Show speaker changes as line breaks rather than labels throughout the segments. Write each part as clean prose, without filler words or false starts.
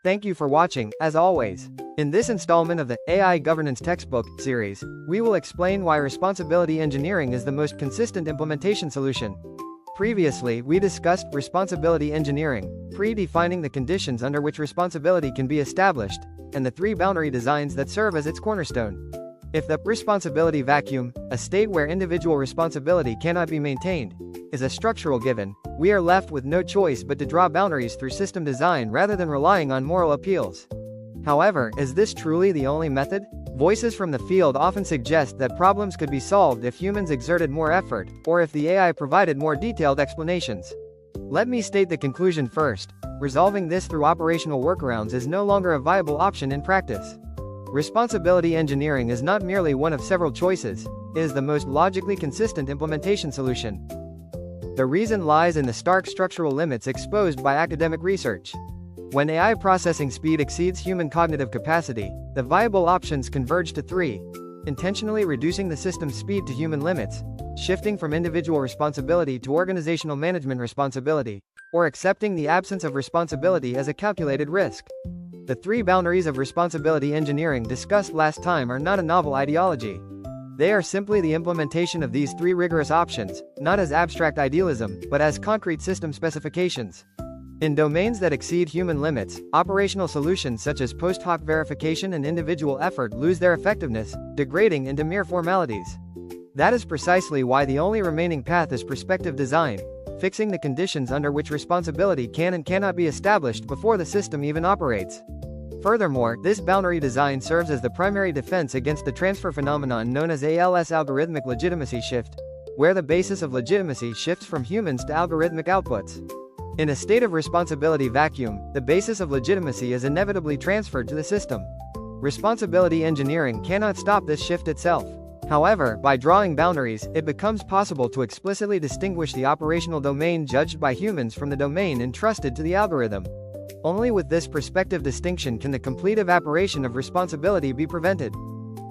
Thank you for watching, as always. In this installment of the AI Governance Textbook series, we will explain why responsibility engineering is the most consistent implementation solution. Previously, we discussed responsibility engineering, predefining the conditions under which responsibility can be established, and the three boundary designs that serve as its cornerstone. If the responsibility vacuum, a state where individual responsibility cannot be maintained, is a structural given, we are left with no choice but to draw boundaries through system design rather than relying on moral appeals. However, is this truly the only method? Voices from the field often suggest that problems could be solved if humans exerted more effort, or if the AI provided more detailed explanations. Let me state the conclusion first. Resolving this through operational workarounds is no longer a viable option in practice. Responsibility engineering is not merely one of several choices, it is the most logically consistent implementation solution. The reason lies in the stark structural limits exposed by academic research. When AI processing speed exceeds human cognitive capacity, the viable options converge to three: intentionally reducing the system's speed to human limits, shifting from individual responsibility to organizational management responsibility, or accepting the absence of responsibility as a calculated risk. The three boundaries of responsibility engineering discussed last time are not a novel ideology. They are simply the implementation of these three rigorous options, not as abstract idealism, but as concrete system specifications. In domains that exceed human limits, operational solutions such as post hoc verification and individual effort lose their effectiveness, degrading into mere formalities. That is precisely why the only remaining path is prospective design, fixing the conditions under which responsibility can and cannot be established before the system even operates. Furthermore, this boundary design serves as the primary defense against the transfer phenomenon known as ALS algorithmic legitimacy shift, where the basis of legitimacy shifts from humans to algorithmic outputs. In a state of responsibility vacuum, the basis of legitimacy is inevitably transferred to the system. Responsibility engineering cannot stop this shift itself. However, by drawing boundaries, it becomes possible to explicitly distinguish the operational domain judged by humans from the domain entrusted to the algorithm. Only with this perspective distinction can the complete evaporation of responsibility be prevented.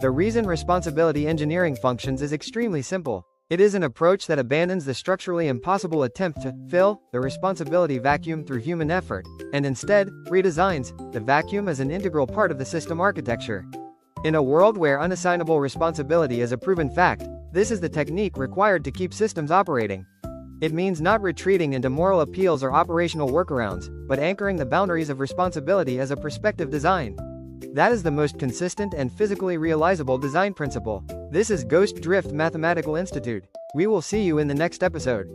The reason responsibility engineering functions is extremely simple. It is an approach that abandons the structurally impossible attempt to fill the responsibility vacuum through human effort, and instead, redesigns the vacuum as an integral part of the system architecture. In a world where unassignable responsibility is a proven fact, this is the technique required to keep systems operating. It means not retreating into moral appeals or operational workarounds, but anchoring the boundaries of responsibility as a prospective design. That is the most consistent and physically realizable design principle. This is Ghost Drift Mathematical Institute. We will see you in the next episode.